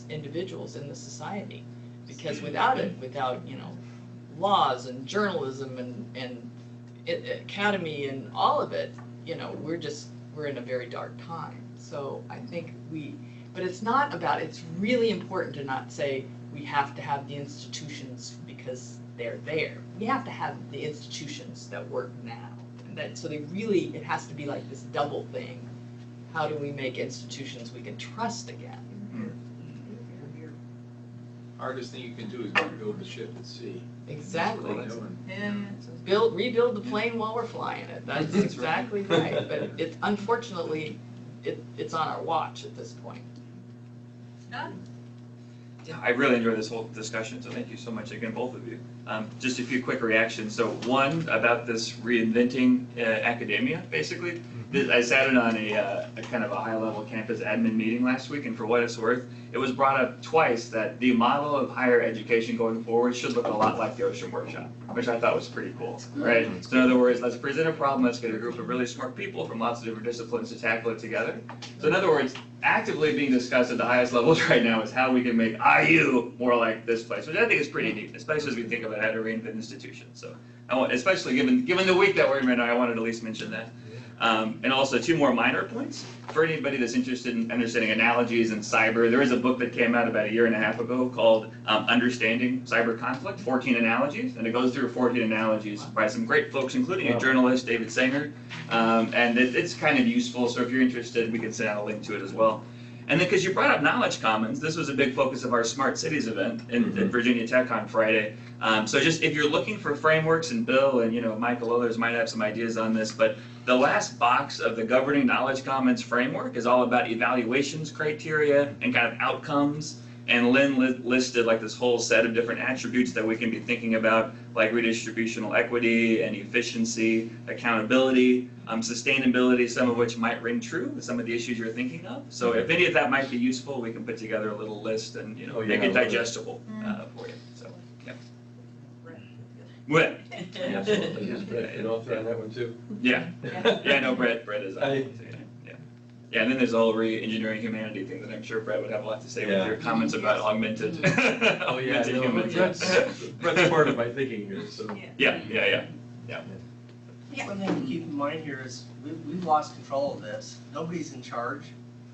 individuals in the society, because without it, laws and journalism and academy and all of it, we're just we're in a very dark time. So I think but it's not about, it's really important to not say we have to have the institutions because they're there. We have to have the institutions that work now. And that, so it has to be like this double thing. How do we make institutions we can trust again? Hardest thing you can do is build the ship at sea. Exactly. That's what we're doing. Rebuild the plane while we're flying it. That's exactly right. But it's unfortunately, it's on our watch at this point. Yeah, I really enjoyed this whole discussion, so thank you so much again, both of you. Just a few quick reactions. So one, about this reinventing academia, basically. I sat in on a kind of a high-level campus admin meeting last week, and for what it's worth, it was brought up twice that the model of higher education going forward should look a lot like the Ocean Workshop, which I thought was pretty cool, right? So in other words, let's present a problem, let's get a group of really smart people from lots of different disciplines to tackle it together. So in other words, actively being discussed at the highest levels right now is how we can make IU more like this place, which I think is pretty neat, especially as we think about how to reinvent institutions. So I want, especially given the week that we're in right now, I wanted to at least mention that. And also 2 more minor points. For anybody that's interested in understanding analogies in cyber, there is a book that came out about 1.5 years ago called Understanding Cyber Conflict, 14 Analogies, and it goes through 14 analogies by some great folks, including a journalist, David Sanger, and it's kind of useful, so if you're interested, we can send out a link to it as well. And then because you brought up knowledge commons, this was a big focus of our Smart Cities event in Virginia Tech on Friday. So just if you're looking for frameworks, and Bill and Michael, others might have some ideas on this, but the last box of the governing knowledge commons framework is all about evaluations criteria and kind of outcomes. And Lynn listed like this whole set of different attributes that we can be thinking about, like redistributional equity and efficiency, accountability, sustainability, some of which might ring true with some of the issues you're thinking of. So if any of that might be useful, we can put together a little list and make it digestible for you. So yeah. What? Absolutely. Is Brett an author on that one too? Yeah. Yeah, no, Brett is. Yeah, and then there's the whole re-engineering humanity thing that I'm sure Brett would have a lot to say with your comments about augmented, augmented humans. Brett's part of my thinking here, so. Yeah. Yeah. One thing to keep in mind here is we've lost control of this. Nobody's in charge.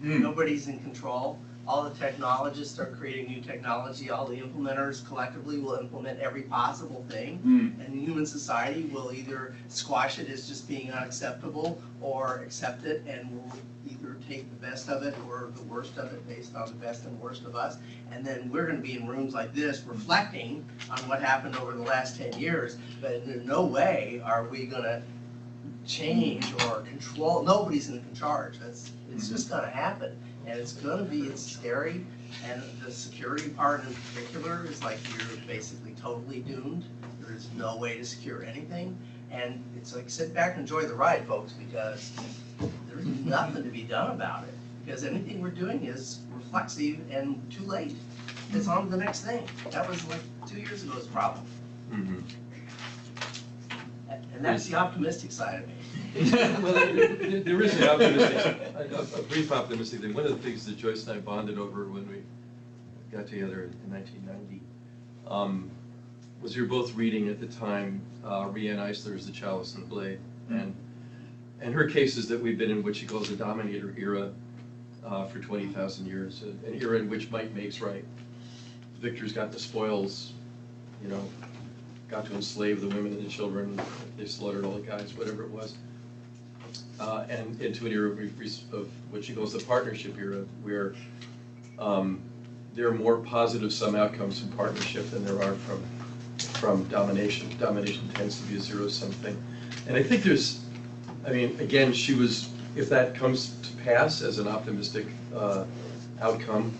Nobody's in control. All the technologists are creating new technology. All the implementers collectively will implement every possible thing. And human society will either squash it as just being unacceptable or accept it and will either take the best of it or the worst of it based on the best and worst of us. And then we're going to be in rooms like this reflecting on what happened over the last 10 years. But in no way are we going to change or control. Nobody's in charge. It's just going to happen. And it's scary, and the security part in particular is like you're basically totally doomed. There's no way to secure anything, and it's like sit back and enjoy the ride, folks, because there's nothing to be done about it, because anything we're doing is reflexive and too late. It's on to the next thing. That was like 2 years ago's problem. And that's the optimistic side of me. Well, there is an optimistic, a brief optimistic thing. One of the things that Joyce and I bonded over when we got together in 1990 was we were both reading at the time Rianne Eisler's The Chalice and the Blade, and her case is that we've been in what she calls the dominator era for 20,000 years, an era in which might makes right. Victors got the spoils, got to enslave the women and the children, they slaughtered all the guys, whatever it was. And into an era of what she calls the partnership era, where there are more positive sum outcomes from partnership than there are from domination. Domination tends to be a zero-sum thing. And I think again, if that comes to pass as an optimistic outcome,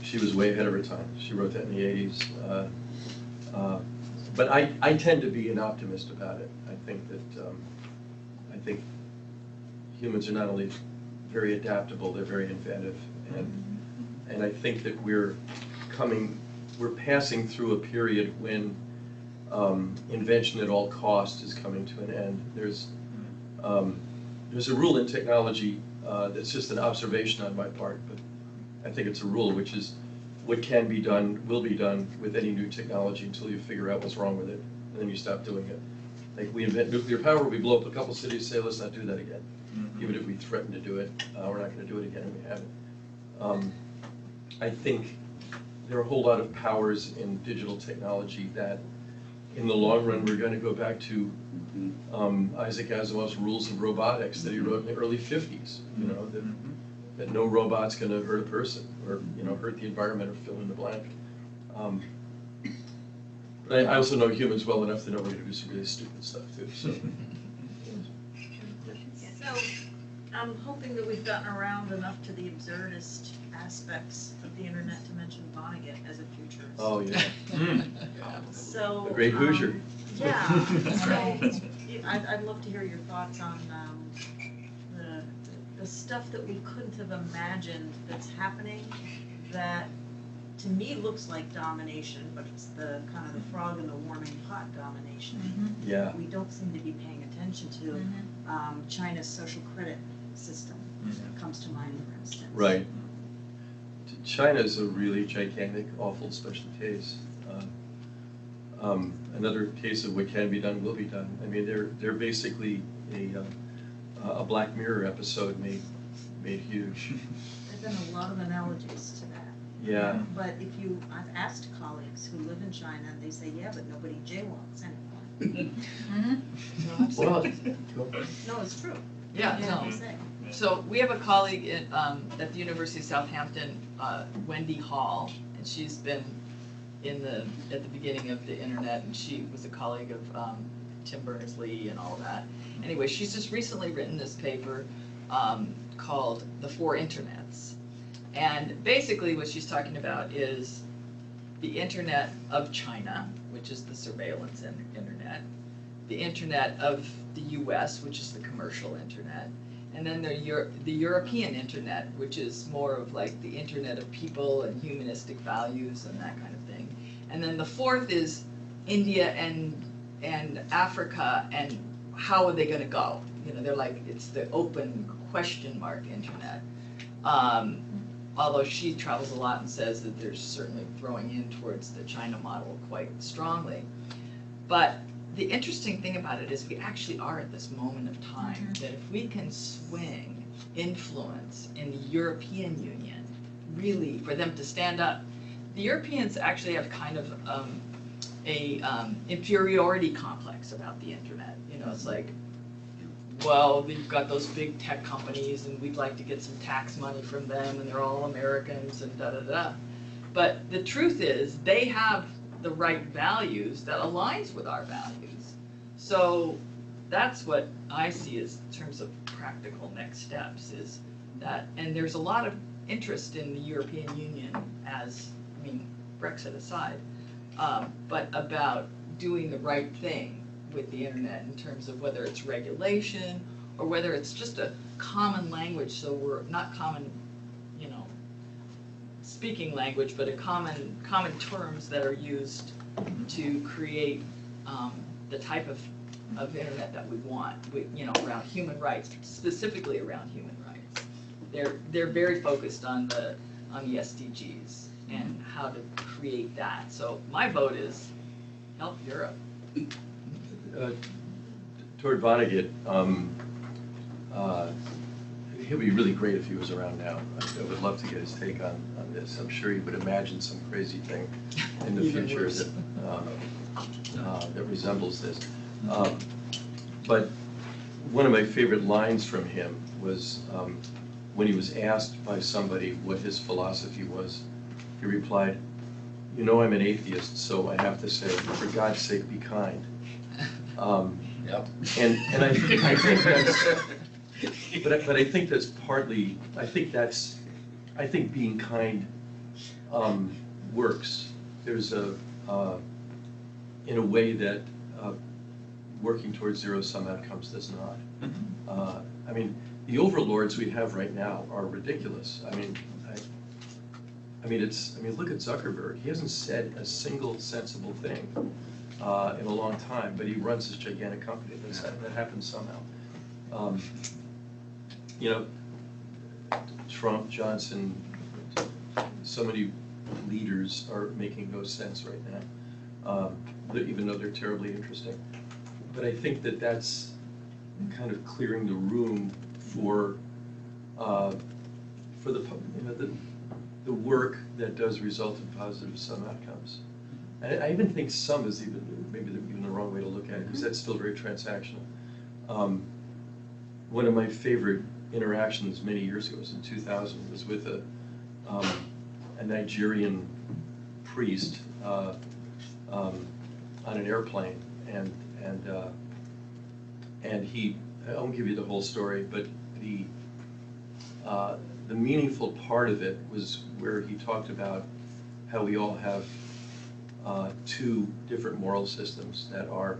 she was way ahead of her time. She wrote that in the 80s. But I tend to be an optimist about it. I think humans are not only very adaptable, they're very inventive, and I think that we're passing through a period when invention at all cost is coming to an end. There's a rule in technology that's just an observation on my part, but I think it's a rule, which is what can be done will be done with any new technology until you figure out what's wrong with it, and then you stop doing it. Like we invent nuclear power, we blow up a couple cities, say, let's not do that again. Mhm. Even if we threaten to do it, we're not gonna do it again, and we haven't. I think there are a whole lot of powers in digital technology that, in the long run, we're gonna go back to Isaac Asimov's rules of robotics that he wrote in the early 50s, you know, that no robot's gonna hurt a person, or, you know, hurt the environment, or fill in the blank. But I also know humans well enough to know we're gonna do some really stupid stuff too, so. So, I'm hoping that we've gotten around enough to the absurdist aspects of the internet to mention Vonnegut as a futurist. Oh, yeah. So. A great Hoosier. Yeah, so, I'd love to hear your thoughts on, the stuff that we couldn't have imagined that's happening that, to me, looks like domination, but it's the kind of the frog in the warming pot domination. Yeah. We don't seem to be paying attention to. China's social credit system comes to mind, for instance. Right. China's a really gigantic, awful special case. Another case of what can be done will be done. I mean, they're basically a Black Mirror episode made huge. There've been a lot of analogies to that. Yeah. But I've asked colleagues who live in China, they say, yeah, but nobody jaywalks anymore. Well, No, it's true. Yeah, That's no. what they say. So we have a colleague at the University of Southampton, Wendy Hall, and she's been at the beginning of the internet, and she was a colleague of Tim Berners-Lee and all that. Anyway, she's just recently written this paper called The Four Internets. And basically what she's talking about is the internet of China, which is the surveillance internet, the internet of the US, which is the commercial internet, and then the European internet, which is more of like the internet of people and humanistic values and that kind of thing. And then the fourth is India and Africa, and how are they gonna go? You know, they're like, it's the open question mark internet. Although she travels a lot and says that there's certainly throwing in towards the China model quite strongly. But the interesting thing about it is we actually are at this moment of time that if we can swing influence in the European Union, really for them to stand up, the Europeans actually have kind of a inferiority complex about the internet. You know, it's like, well, they've got those big tech companies and we'd like to get some tax money from them and they're all Americans and da-da-da. But the truth is they have the right values that aligns with our values. So that's what I see as in terms of practical next steps is that, and there's a lot of interest in the European Union as, I mean, Brexit aside, but about doing the right thing with the internet in terms of whether it's regulation or whether it's just a common language, so we're not common, you know, speaking language, but a common terms that are used to create the type of internet that we want, you know, around human rights, specifically around human rights. They're very focused on the SDGs and how to create that. So my vote is help Europe. Toward Vonnegut, it would be really great if he was around now. I would love to get his take on this. I'm sure he would imagine some crazy thing in the Even future worse. that resembles this. But one of my favorite lines from him was when he was asked by somebody what his philosophy was, he replied, "You know I'm an atheist, so I have to say, for God's sake, be kind." Yep. And I think that's, but I think that's partly, I think being kind works. There's in a way that working towards zero-sum outcomes does not. I mean, the overlords we have right now are ridiculous. I mean, look at Zuckerberg. He hasn't said a single sensible thing in a long time, but he runs this gigantic company. That happens somehow. You know, Trump, Johnson, so many leaders are making no sense right now, even though they're terribly interesting. but I think that that's kind of clearing the room for the work that does result in positive sum outcomes. I even think sum is maybe even the wrong way to look at it, because that's still very transactional. One of my favorite interactions many years ago, was in 2000, was with a Nigerian priest on an airplane, and he, I won't give you the whole story, but the meaningful part of it was where he talked about how we all have two different moral systems that are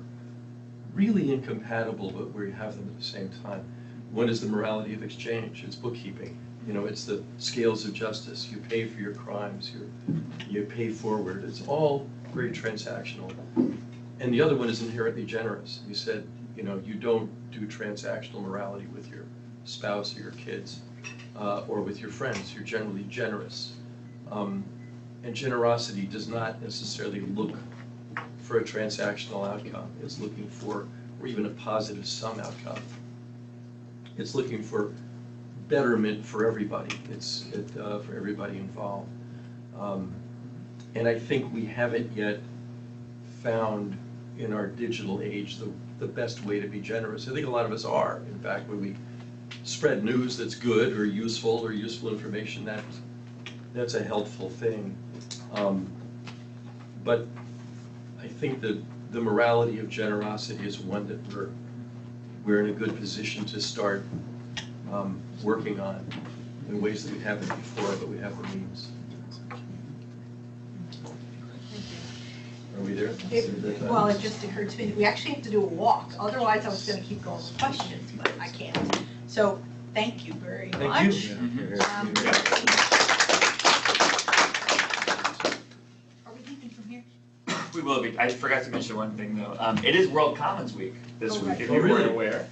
really incompatible, but we have them at the same time. One is the morality of exchange, it's bookkeeping. You know, it's the scales of justice. You pay for your crimes, you pay forward. It's all very transactional. And the other one is inherently generous. You said, you know, you don't do transactional morality with your spouse or your kids or with your friends. You're generally generous. And generosity does not necessarily look for a transactional outcome. It's looking for, or even a positive sum outcome. It's looking for betterment for everybody. It's for everybody involved. And I think we haven't yet found in our digital age the best way to be generous. I think a lot of us are. In fact, when we spread news that's good or useful information, that's a helpful thing. But I think that the morality of generosity is one that we're in a good position to start working on in ways that we haven't before, but we have the means. Are we there? Well, it just occurred to me that we actually have to do a walk. Otherwise, I was going to keep going with questions, but I can't. So, thank you very much. Thank you. Are we leaving from here? We will be. I forgot to mention one thing though. It is World Commons Week this Oh, week, right. if Oh, you weren't really? aware.